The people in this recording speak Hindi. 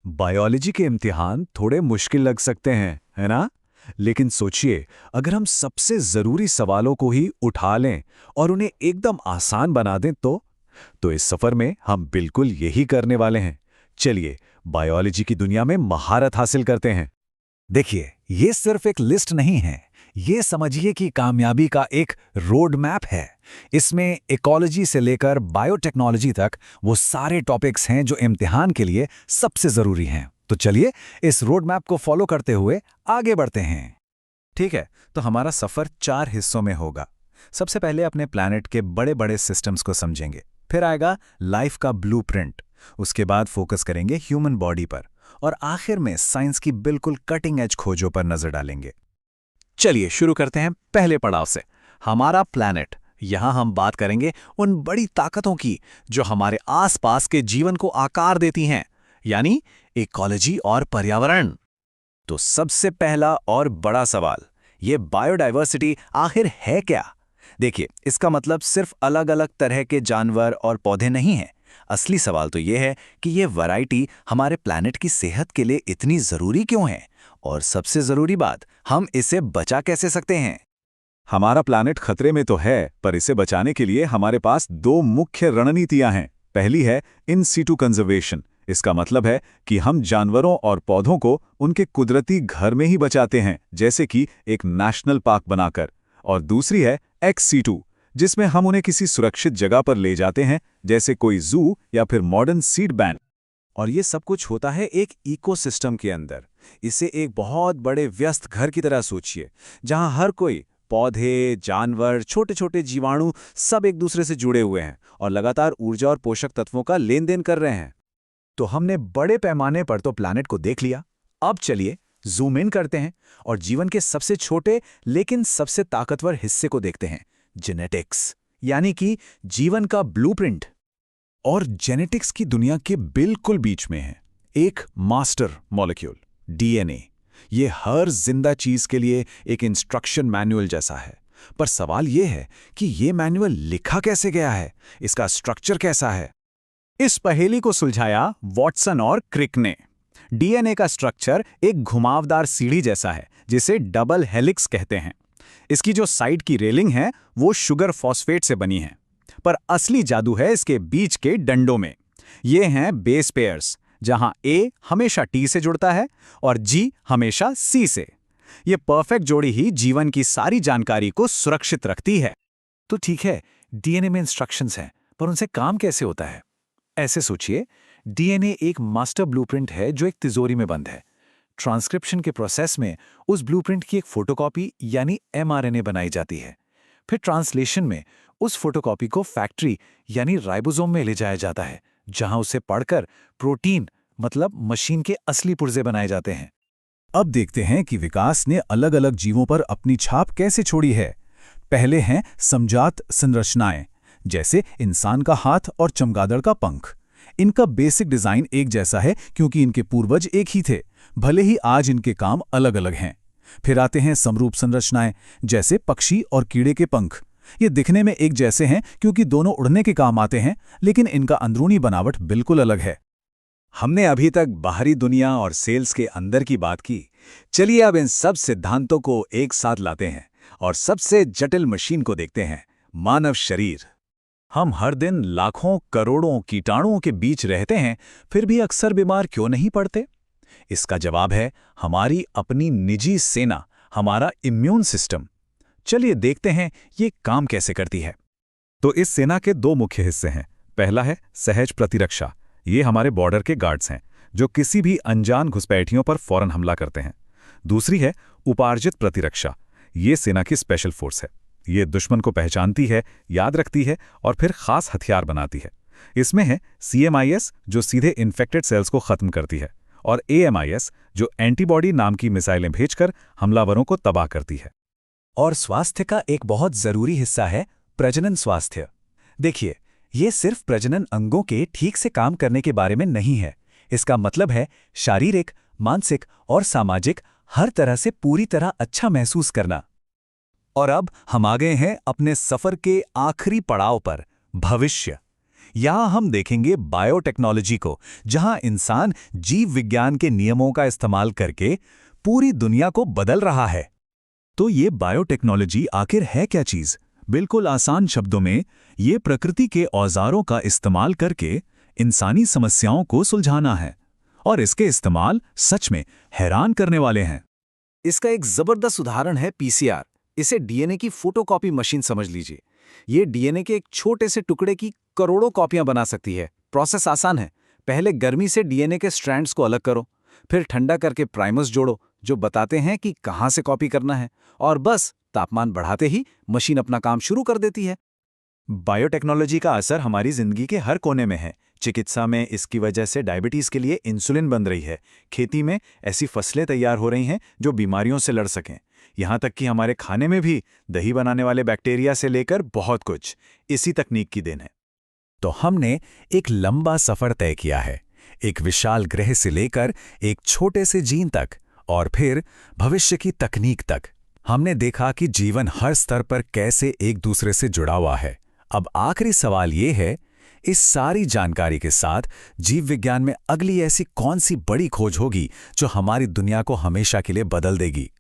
बायोलॉजी के इम्तिहान थोड़े मुश्किल लग सकते हैं, है ना? लेकिन सोचिए, अगर हम सबसे ज़रूरी सवालों को ही उठा लें और उन्हें एकदम आसान बना दें तो इस सफ़र में हम बिल्कुल यही करने वाले हैं। चलिए, बायोलॉजी की दुनिया में महारत हासिल करते हैं। देखिए, ये सिर्फ एक लिस्ट नहीं है। ये समझिए कि कामयाबी का एक रोड मैप है। इसमें इकोलॉजी से लेकर बायोटेक्नोलॉजी तक वो सारे टॉपिक्स हैं जो इम्तिहान के लिए सबसे ज़रूरी हैं। तो चलिए, इस रोड मैप को फॉलो करते हुए आगे बढ़ते हैं। ठीक है, तो हमारा सफ़र 4 हिस्सों में होगा। सबसे पहले अपने प्लैनेट के बड़े बड़े सिस्टम्स को समझेंगे। फिर आएगा लाइफ का ब्लूप्रिंट। उसके बाद फोकस करेंगे ह्यूमन बॉडी पर। और आखिर में साइंस की बिल्कुल कटिंग एज खोजों पर नजर डालेंगे। चलिए शुरू करते हैं पहले पड़ाव से, हमारा प्लैनेट। यहां हम बात करेंगे उन बड़ी ताकतों की जो हमारे आसपास के जीवन को आकार देती हैं, यानी इकोलॉजी और पर्यावरण। तो सबसे पहला और बड़ा सवाल, ये बायोडायवर्सिटी आखिर है क्या? देखिए, इसका मतलब सिर्फ अलग अलग तरह के जानवर और पौधे नहीं हैं। असली सवाल तो ये है कि ये वैरायटी हमारे प्लैनेट की सेहत के लिए इतनी ज़रूरी क्यों है? और सबसे ज़रूरी बात, हम इसे बचा कैसे सकते हैं? हमारा प्लैनेट खतरे में तो है, पर इसे बचाने के लिए हमारे पास 2 मुख्य रणनीतियां हैं। पहली है इन सीटू कंजर्वेशन। इसका मतलब है कि हम जानवरों और पौधों को उनके कुदरती घर में ही बचाते हैं, जैसे कि एक नेशनल पार्क बनाकर। और दूसरी है एक्स सीटू, जिसमें हम उन्हें किसी सुरक्षित जगह पर ले जाते हैं, जैसे कोई जू या फिर मॉडर्न सीड बैंक। और ये सब कुछ होता है एक इकोसिस्टम के अंदर। इसे एक बहुत बड़े व्यस्त घर की तरह सोचिए, जहां हर कोई, पौधे, जानवर, छोटे छोटे जीवाणु, सब एक दूसरे से जुड़े हुए हैं और लगातार ऊर्जा और पोषक तत्वों का लेन देन कर रहे हैं। तो हमने बड़े पैमाने पर तो प्लैनेट को देख लिया। अब चलिए जूम इन करते हैं और जीवन के सबसे छोटे लेकिन सबसे ताकतवर हिस्से को देखते हैं, जेनेटिक्स, यानी कि जीवन का ब्लूप्रिंट। और जेनेटिक्स की दुनिया के बिल्कुल बीच में है एक मास्टर मॉलिक्यूल, डीएनए। ये हर जिंदा चीज के लिए एक इंस्ट्रक्शन मैनुअल जैसा है। पर सवाल यह है कि ये मैनुअल लिखा कैसे गया है, इसका स्ट्रक्चर कैसा है? इस पहेली को सुलझाया वॉटसन और क्रिक ने। डीएनए का स्ट्रक्चर एक घुमावदार सीढ़ी जैसा है, जिसे डबल हेलिक्स कहते हैं। इसकी जो साइड की रेलिंग है वो शुगर फॉस्फेट से बनी है, पर असली जादू है इसके बीच के डंडों में। ये हैं बेस पेयर्स, जहां ए हमेशा टी से जुड़ता है और जी हमेशा सी से। ये परफेक्ट जोड़ी ही जीवन की सारी जानकारी को सुरक्षित रखती है। तो ठीक है, डीएनए में इंस्ट्रक्शंस हैं, पर उनसे काम कैसे होता है? ऐसे सोचिए, डीएनए एक मास्टर ब्लूप्रिंट है जो एक तिजोरी में बंद है। ट्रांसक्रिप्शन के प्रोसेस में उस ब्लूप्रिंट की एक फोटोकॉपी यानी एमआरएनए बनाई जाती है। फिर ट्रांसलेशन में उस फोटोकॉपी को फैक्ट्री यानी राइबोसोम में ले जाया जाता है, जहां उसे पढ़कर प्रोटीन मतलब मशीन के असली पुर्जे बनाए जाते हैं। अब देखते हैं कि विकास ने अलग अलग जीवों पर अपनी छाप कैसे छोड़ी है। पहले हैं समजात संरचनाएं, जैसे इंसान का हाथ और चमगादड़ का पंख। इनका बेसिक डिजाइन एक जैसा है क्योंकि इनके पूर्वज एक ही थे, भले ही आज इनके काम अलग अलग हैं। फिर आते हैं समरूप संरचनाएं, जैसे पक्षी और कीड़े के पंख। ये दिखने में एक जैसे हैं क्योंकि दोनों उड़ने के काम आते हैं, लेकिन इनका अंदरूनी बनावट बिल्कुल अलग है। हमने अभी तक बाहरी दुनिया और सेल्स के अंदर की बात की। चलिए अब इन सब सिद्धांतों को एक साथ लाते हैं और सबसे जटिल मशीन को देखते हैं, मानव शरीर। हम हर दिन लाखों करोड़ों कीटाणुओं के बीच रहते हैं, फिर भी अक्सर बीमार क्यों नहीं पड़ते? इसका जवाब है हमारी अपनी निजी सेना, हमारा इम्यून सिस्टम। चलिए देखते हैं ये काम कैसे करती है। तो इस सेना के 2 मुख्य हिस्से हैं। पहला है सहज प्रतिरक्षा। ये हमारे बॉर्डर के गार्ड्स हैं, जो किसी भी अनजान घुसपैठियों पर फौरन हमला करते हैं। दूसरी है उपार्जित प्रतिरक्षा। ये सेना की स्पेशल फोर्स है। ये दुश्मन को पहचानती है, याद रखती है और फिर खास हथियार बनाती है। इसमें है CMIS, जो सीधे इन्फेक्टेड सेल्स को खत्म करती है, और AMIS, जो एंटीबॉडी नाम की मिसाइलें भेजकर हमलावरों को तबाह करती है। और स्वास्थ्य का एक बहुत जरूरी हिस्सा है प्रजनन स्वास्थ्य। देखिए, ये सिर्फ प्रजनन अंगों के ठीक से काम करने के बारे में नहीं है। इसका मतलब है शारीरिक, मानसिक और सामाजिक हर तरह से पूरी तरह अच्छा महसूस करना। और अब हम आ गए हैं अपने सफर के आखिरी पड़ाव पर, भविष्य। यहाँ हम देखेंगे बायोटेक्नोलॉजी को, जहाँ इंसान जीव विज्ञान के नियमों का इस्तेमाल करके पूरी दुनिया को बदल रहा है। तो ये बायोटेक्नोलॉजी आखिर है क्या चीज़? बिल्कुल आसान शब्दों में, ये प्रकृति के औजारों का इस्तेमाल करके इंसानी समस्याओं को सुलझाना है, और इसके इस्तेमाल सच में हैरान करने वाले हैं। इसका एक जबरदस्त उदाहरण है पीसीआर। इसे डीएनए की फोटोकॉपी मशीन समझ लीजिए। ये डीएनए के एक छोटे से टुकड़े की करोड़ों कॉपियां बना सकती है। प्रोसेस आसान है। पहले गर्मी से डीएनए के स्ट्रैंड्स को अलग करो, फिर ठंडा करके प्राइमर्स जोड़ो जो बताते हैं कि कहां से कॉपी करना है, और बस तापमान बढ़ाते ही मशीन अपना काम शुरू कर देती है। बायोटेक्नोलॉजी का असर हमारी जिंदगी के हर कोने में है। चिकित्सा में इसकी वजह से डायबिटीज के लिए इंसुलिन बन रही है। खेती में ऐसी फसलें तैयार हो रही हैं जो बीमारियों से लड़ सकें। यहाँ तक कि हमारे खाने में भी दही बनाने वाले बैक्टीरिया से लेकर बहुत कुछ इसी तकनीक की देन है। तो हमने एक लंबा सफर तय किया है, एक विशाल ग्रह से लेकर एक छोटे से जीन तक, और फिर भविष्य की तकनीक तक। हमने देखा कि जीवन हर स्तर पर कैसे एक दूसरे से जुड़ा हुआ है। अब आखिरी सवाल ये है, इस सारी जानकारी के साथ जीव विज्ञान में अगली ऐसी कौन सी बड़ी खोज होगी जो हमारी दुनिया को हमेशा के लिए बदल देगी?